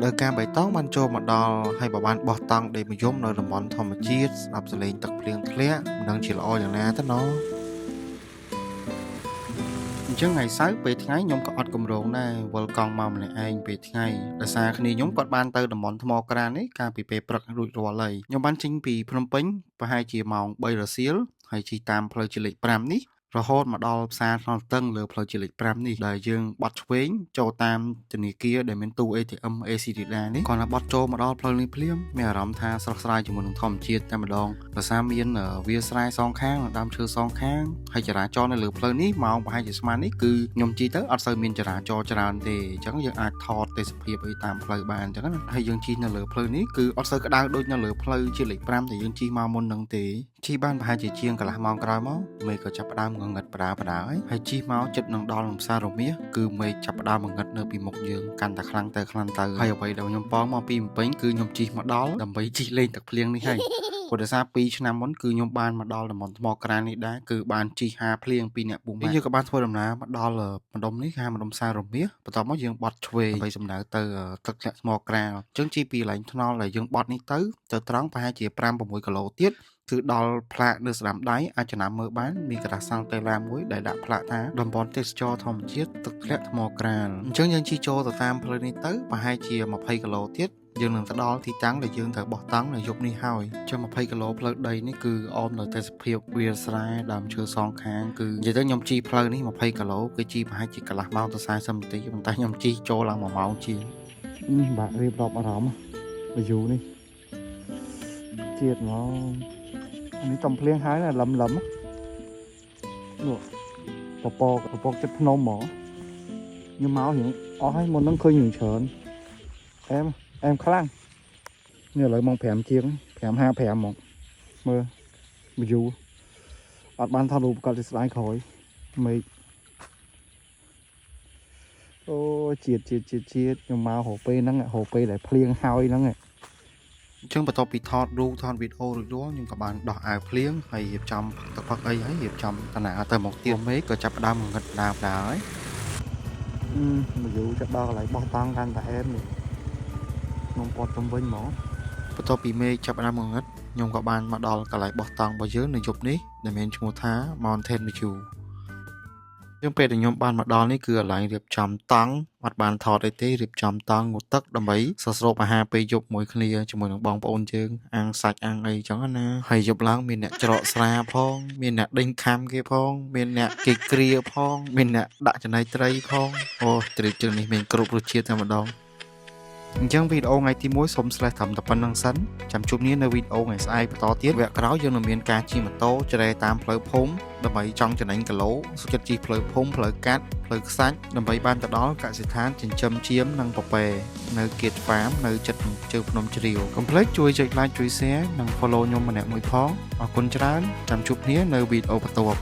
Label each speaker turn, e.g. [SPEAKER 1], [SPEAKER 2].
[SPEAKER 1] លើការបៃតងបានចូលមកដល់ហើយបើបានបោះតង់ដេកមយមនៅតំបន់ធម្មជាតិស្ដាប់សលេងទឹកភ្លៀងធ្លាក់មិនដឹងជាល្អយ៉ាងណាទៅណោះអញ្ចឹងថ្ងៃសៅរ៍ពេលថ្ងៃខ្ញុំក៏អត់កម្រងដែរវិលកង់មកម្នាក់ឯងពេលថ្ងៃដោយសារគ្នាខ្ញុំគាត់បានទៅតំបន់ថ្មក្រាននេះកាលពីពេលព្រឹករួចរាល់ហើយខ្ញុំបានចេញពីភ្នំពេញប្រហែលជាម៉ោង3រសៀលហើយជិះតាមផ្លូវជាលេខ5នេះរហូតមកដល់ផ្សារថ្នល់តឹងលើផ្លូវជាលេខ5នេះដែលយើងបត់ឆ្វេងចូលតាមធនាគារដែលមានទូ ATM ACDA នេះគាត់បត់ចូលមកដល់ផ្លូវនេះភ្លាមមានអារម្មណ៍ថាស្រស់ស្រាយជាមួយនឹងធម្មជាតិតែម្ដងដោយសារមានវាលស្រែសងខាងនិងដើមឈើសងខាងហើយចរាចរណ៍នៅលើផ្លូវនេះម៉ោងប្រហែលជាស្មាននេះគឺខ្ញុំជិះទៅអត់សូវមានចរាចរណ៍ច្រើនទេអញ្ចឹងយើងអាចថតទេសភាពអីតាមផ្លូវបានអញ្ចឹងណាហើយយើងជិះនៅលើផ្លូវនេះគឺអត់សូវក្តៅដូចនៅលើផ្លូវជាលេខ5ដែលយើងជិះមកមុននឹងទេជិះបានប្រហែលជាជាងកន្លះម៉ោងក្រោយមកមេឃក៏ចាប់ផ្ដើមងងឹតបដាបដាហើយជិះមកជិតនឹងដល់ផ្សាររមាសគឺមេឃចាប់ផ្ដើមងងឹតនៅពីមុខយើងកាន់តែខ្លាំងទៅហើយអ្វីដែលខ្ញុំប៉ងមកពីភ្នំពេញគឺខ្ញុំជិះមកដល់ដើម្បីជិះលេងទឹកភ្លៀងនេះហើយព្រោះដោយសារ2ឆ្នាំមុនគឺខ្ញុំបានមកដល់តំបន់ថ្មក្រាននេះដែរគឺបានជិះហាភ្លៀងពីអ្នកពុំយើងក៏បានធ្វើដំណើរមកដល់ម្ដុំនេះហៅម្ដុំផ្សាររមាសបន្ទាប់មកយើងបត់ឆ្វេងដើម្បីសំដៅទៅទឹកធ្លាក់ថ្មក្រានអញ្ចឹងជិះពីកន្លែងថ្នល់ដែលយើងបត់នេះទៅត្រង់ប្រហែលជា 5-6 គីឡូទៀតគឺដល់ផ្លាកនៅស្ដាំដៃអាចចំណាំមើលបានមានក្រដាសសាំងតេឡាមួយដែលដាក់ផ្លាកថាតំបន់ទេសចរធម្មជាតិទឹកធ្លាក់ថ្មក្រានអញ្ចឹងយើងជិះចូលទៅតាមផ្លូវនេះទៅប្រហែលជា20គីឡូទៀតយើងនឹងទៅដល់ទីតាំងដែលយើងត្រូវបោះតង់នៅយប់នេះហើយចុះ20គីឡូផ្លូវដីនេះគឺអមនៅទេសភាពវាលស្រែដើមឈើសងខាងគឺនិយាយទៅខ្ញុំជិះផ្លូវនេះ20គីឡូគឺជិះប្រហែលជាកន្លះម៉ោងទៅ40នាទីប៉ុន្តែខ្ញុំជិះចូលឡើង1ម៉ោងជាងបាក់រៀបរាប់អារម្មណ៍វាយូរនេះជាតិមកនេះតំភ្លៀងហើយណាលឹមនោះពពកចិត្តភ្នំហ្មងខ្ញុំមករៀងអស់ហើយមុនហ្នឹងឃើញរឿងច្រើនអែមខ្លាំងនេះឥឡូវម៉ោង5ជាង 5:55 ហ្មងមើលវីយូអត់បានថតរូបគាត់ទៅស្ដាយក្រោយមេឃអូជាតិខ្ញុំមករហូតពេលហ្នឹងរហូតពេលដែលភ្លៀងហើយហ្នឹងអញ្ចឹងបន្ទាប់ពីថតរូបថតវីដេអូរួចរាល់ខ្ញុំក៏បានដោះអាវភ្លៀងហើយរៀបចំទឹកផឹកអីហើយរៀបចំតាណាទៅមកទៀតមេឃក៏ចាប់ផ្ដើមងងឹតដាវហើយវីយូចាប់ដល់កន្លែងបោះតង់កាន់តែអែមនេះខ្ញុំពត់ទៅវិញហ្មងបន្ទាប់ពីមេឃចាប់ផ្ដើមងងឹតខ្ញុំក៏បានមកដល់កន្លែងបោះតង់របស់យើងនៅយប់នេះដែលមានឈ្មោះថា Mountain View យើងពេលដែលខ្ញុំបានមកដល់នេះគឺកន្លែងរៀបចំតង់អត់បានថតអីទេរៀបចំតង់ងូតទឹកដើម្បីសស្រូបអាហារពេលយប់មួយគ្នាជាមួយនឹងបងប្អូនយើងអាំងសាច់អាំងអីចឹងណាហើយយប់ឡើងមានអ្នកច្រកស្រាផងមានអ្នកដេញខាំគេផងមានអ្នកគេគ្រាផងមានអ្នកដាក់ចំណីត្រីផងអូត្រីជើងនេះមានគ្រប់រសជាតិតែម្ដងអញ្ចឹងវីដេអូថ្ងៃទី1សូមស្លេះត្រឹមតែប៉ុណ្្នឹងសិនចាំជួបគ្នានៅវីដេអូថ្ងៃស្អែកបន្តទៀតវគ្គក្រោយយើងនឹងមានការជិះម៉ូតូជ្រែតាមផ្លូវភូមិដើម្បីចង់ចំណេញគីឡូសុខចិត្តជិះផ្លូវភូមិផ្លូវកាត់ផ្លូវខ្សាច់ដើម្បីបានទៅដល់កសិដ្ឋានចិញ្ចឹមចៀមនិងពពែនៅគៀតហ្វាមនៅជិតជើងភ្នំជ្រាវកុំភ្លេចជួយចុច like ជួយ share និង follow ខ្ញុំម្នាក់មួយផងអរគុណច្រើនចាំជួបគ្នានៅវីដេអូបន្ទាប់